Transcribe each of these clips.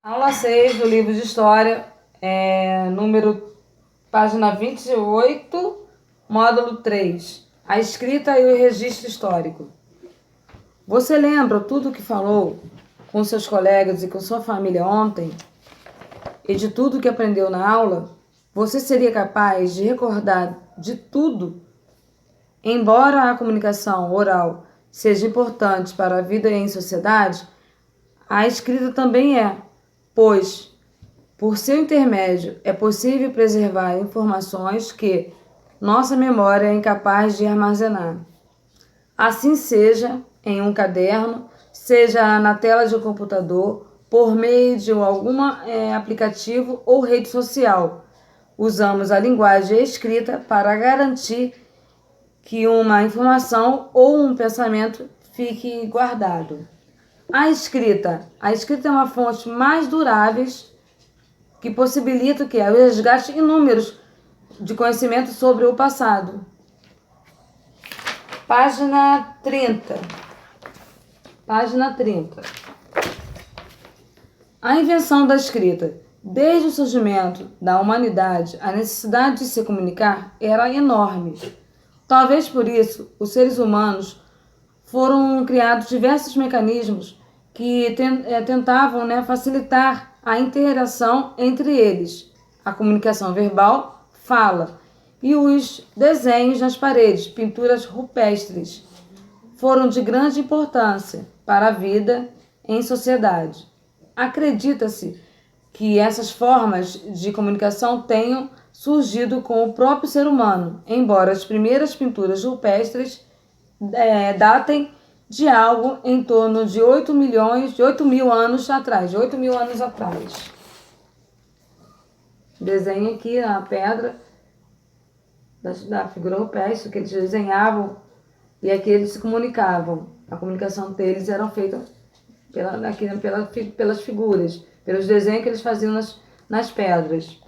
Aula 6 do livro de História, página 28, módulo 3. A escrita e o registro histórico. Você lembra tudo o que falou com seus colegas e com sua família ontem? E de tudo que aprendeu na aula? Você seria capaz de recordar de tudo? Embora a comunicação oral seja importante para a vida em sociedade, a escrita também é, pois, por seu intermédio, é possível preservar informações que nossa memória é incapaz de armazenar. Assim seja em um caderno, seja na tela de um computador, por meio de algum aplicativo ou rede social. Usamos a linguagem escrita para garantir que uma informação ou um pensamento fique guardado. A escrita é uma fonte mais durável que possibilita o resgate inúmeros de conhecimento sobre o passado. Página 30. A invenção da escrita. Desde o surgimento da humanidade, a necessidade de se comunicar era enorme. Talvez por isso, os seres humanos foram criados diversos mecanismos que tentavam facilitar a interação entre eles, a comunicação verbal, fala, e os desenhos nas paredes, pinturas rupestres, foram de grande importância para a vida em sociedade. Acredita-se que essas formas de comunicação tenham surgido com o próprio ser humano, embora as primeiras pinturas rupestres datem de algo em torno de 8 mil anos atrás. Desenha aqui a pedra da figura rupestre que eles desenhavam e aqui eles se comunicavam. A comunicação deles era feita pelas figuras, pelos desenhos que eles faziam nas pedras.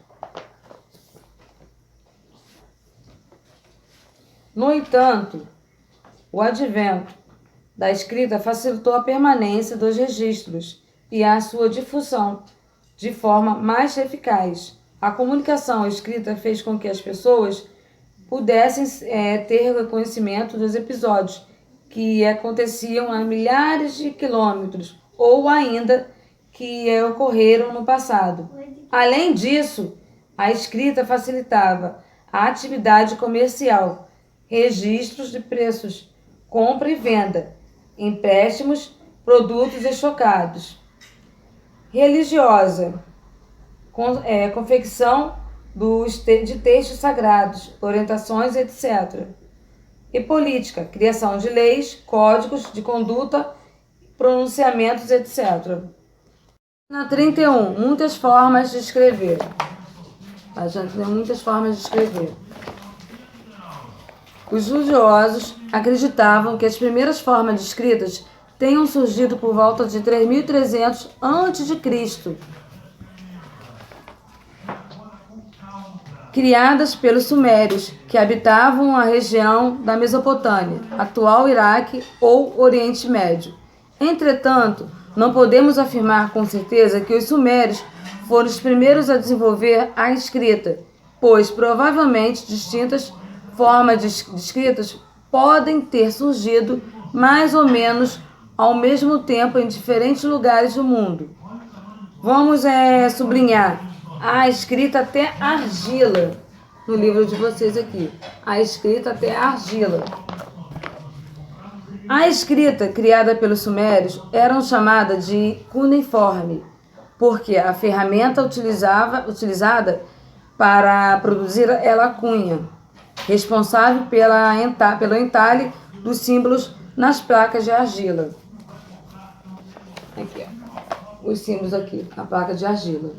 No entanto, o advento da escrita facilitou a permanência dos registros e a sua difusão de forma mais eficaz. A comunicação escrita fez com que as pessoas pudessem ter conhecimento dos episódios que aconteciam a milhares de quilômetros ou ainda que ocorreram no passado. Além disso, a escrita facilitava a atividade comercial, registros de preços, compra e venda, empréstimos, produtos estocados. Religiosa, confecção de textos sagrados, orientações, etc. E política, criação de leis, códigos de conduta, pronunciamentos, etc. Na 31, muitas formas de escrever. A gente tem muitas formas de escrever. Os estudiosos acreditavam que as primeiras formas de escritas tenham surgido por volta de 3.300 a.C., criadas pelos sumérios, que habitavam a região da Mesopotâmia, atual Iraque ou Oriente Médio. Entretanto, não podemos afirmar com certeza que os sumérios foram os primeiros a desenvolver a escrita, pois provavelmente distintas formas de escritas podem ter surgido mais ou menos ao mesmo tempo em diferentes lugares do mundo. Vamos sublinhar a escrita até argila no livro de vocês aqui. A escrita até argila. A escrita criada pelos sumérios era chamada de cuneiforme, porque a ferramenta utilizada para produzir ela cunha, responsável pelo entalhe dos símbolos nas placas de argila. Aqui, ó, os símbolos aqui, na placa de argila.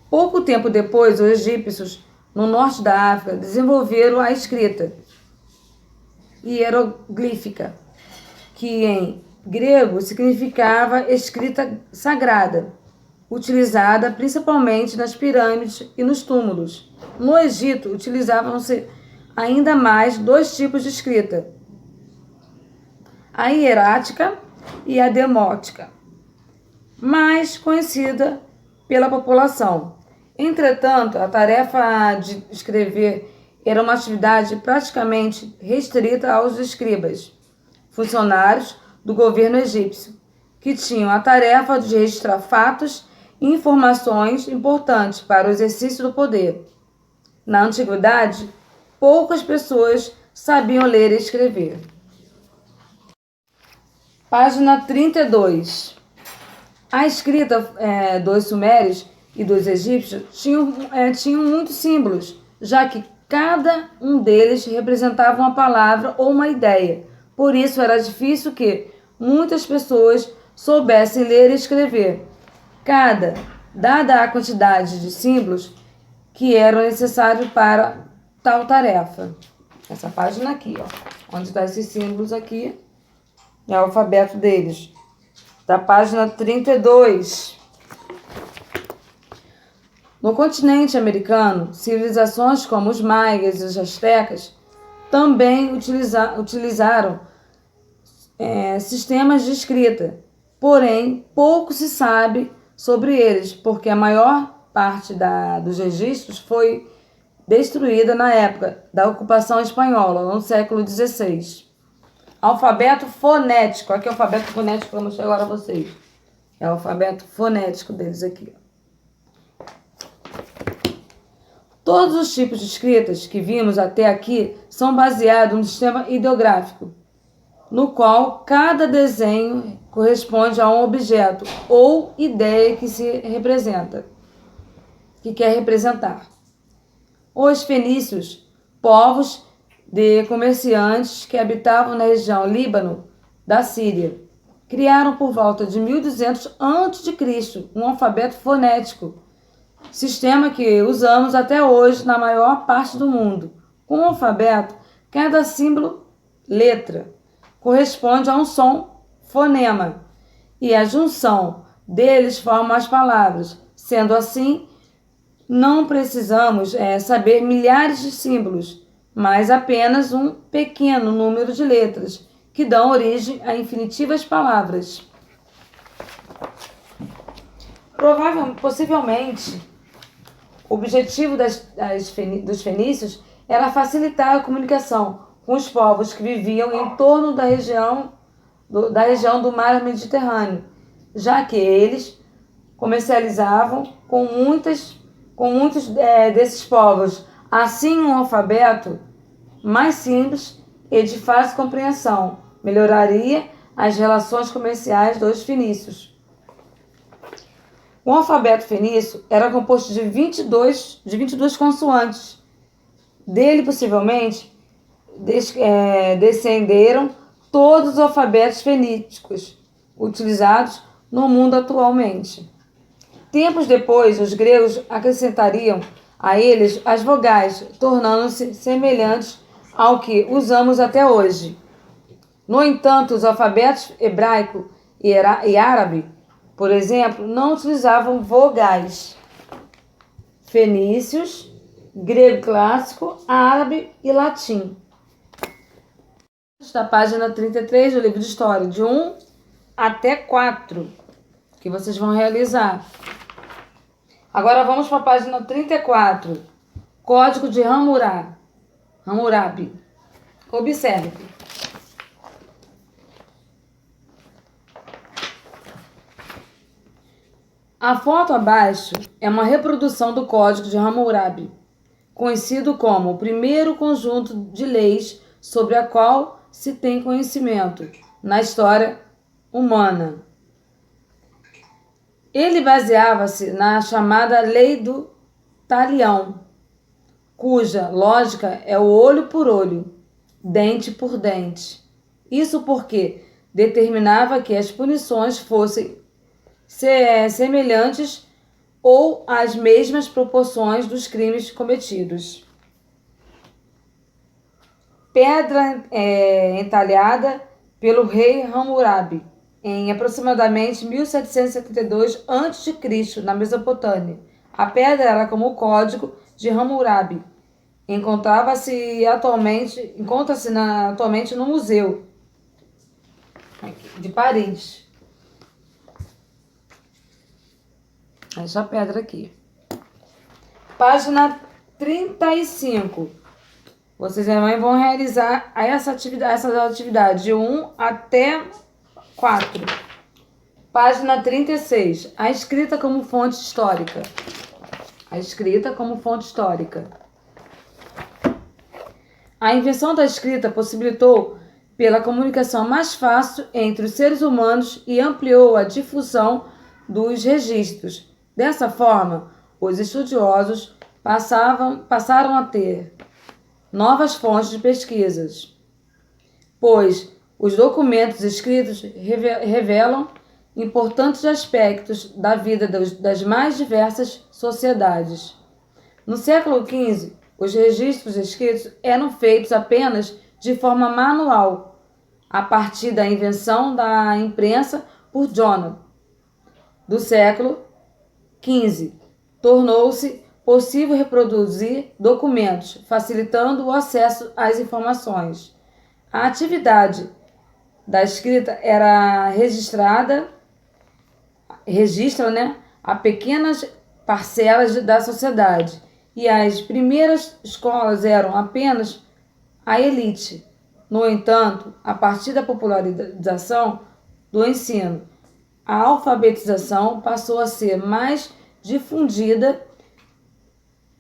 Pouco tempo depois, os egípcios, no norte da África, desenvolveram a escrita hieroglífica, que em grego significava escrita sagrada, utilizada principalmente nas pirâmides e nos túmulos. No Egito, utilizavam-se ainda mais dois tipos de escrita: a hierática e a demótica. mais conhecida pela população. Entretanto, a tarefa de escrever era uma atividade praticamente restrita aos escribas, funcionários do governo egípcio, que tinham a tarefa de registrar fatos e informações importantes para o exercício do poder. Na antiguidade, poucas pessoas sabiam ler e escrever. Página 32. A escrita dos sumérios e dos egípcios tinham muitos símbolos, já que cada um deles representava uma palavra ou uma ideia. Por isso era difícil que muitas pessoas soubessem ler e escrever. Dada a quantidade de símbolos que eram necessários para tal tarefa. Essa página aqui, ó, onde estão esses símbolos aqui, é o alfabeto deles. Da página 32. No continente americano, civilizações como os maias e os astecas também utilizaram sistemas de escrita. Porém, pouco se sabe sobre eles, porque a maior parte dos registros foi destruída na época da ocupação espanhola, no século XVI. Alfabeto fonético. Aqui é o alfabeto fonético que eu mostrei agora a vocês. É o alfabeto fonético deles aqui. Todos os tipos de escritas que vimos até aqui são baseados no sistema ideográfico, no qual cada desenho corresponde a um objeto ou ideia que se representa, que quer representar. Os fenícios, povos de comerciantes que habitavam na região Líbano da Síria, criaram por volta de 1200 a.C. um alfabeto fonético, sistema que usamos até hoje na maior parte do mundo. Com o alfabeto, cada símbolo, letra, corresponde a um som, fonema, e a junção deles forma as palavras. Sendo assim, não precisamos saber milhares de símbolos, mas apenas um pequeno número de letras, que dão origem a infinitivas palavras. Possivelmente, o objetivo dos fenícios era facilitar a comunicação com os povos que viviam em torno da região do mar Mediterrâneo, já que eles comercializavam com muitos desses povos. Assim, um alfabeto mais simples e de fácil compreensão melhoraria as relações comerciais dos fenícios. O alfabeto fenício era composto de 22 consoantes. Dele, possivelmente, descenderam todos os alfabetos feníticos utilizados no mundo atualmente. Tempos depois, os gregos acrescentariam a eles as vogais, tornando-se semelhantes ao que usamos até hoje. No entanto, os alfabetos hebraico e árabe, por exemplo, não utilizavam vogais. Fenícios, grego clássico, árabe e latim. Da página 33 do livro de História, de 1 até 4, que vocês vão realizar. Agora vamos para a página 34, Código de Hammurabi. Observe. A foto abaixo é uma reprodução do Código de Hammurabi, conhecido como o primeiro conjunto de leis sobre a qual se tem conhecimento na história humana. Ele baseava-se na chamada Lei do Talião, cuja lógica é o olho por olho, dente por dente. Isso porque determinava que as punições fossem semelhantes ou as mesmas proporções dos crimes cometidos. Pedra entalhada pelo rei Hammurabi em aproximadamente 1772 a.C., na Mesopotâmia. A pedra era como o Código de Hammurabi. Encontra-se atualmente no Museu de Paris. Essa pedra aqui. Página 35. Vocês também vão realizar essas atividades de 1 até 4. Página 36. A escrita como fonte histórica. A escrita como fonte histórica. A invenção da escrita possibilitou pela comunicação mais fácil entre os seres humanos e ampliou a difusão dos registros. Dessa forma, os estudiosos passaram a ter novas fontes de pesquisas, pois os documentos escritos revelam importantes aspectos da vida das mais diversas sociedades. No século XV, os registros escritos eram feitos apenas de forma manual, a partir da invenção da imprensa por John. Do século XV, tornou-se possível reproduzir documentos, facilitando o acesso às informações. A atividade da escrita era registra a pequenas parcelas da sociedade, e as primeiras escolas eram apenas a elite. No entanto, a partir da popularização do ensino, a alfabetização passou a ser mais difundida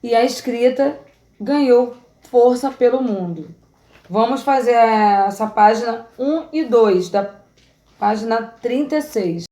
e a escrita ganhou força pelo mundo. Vamos fazer essa página 1 e 2 da página 36.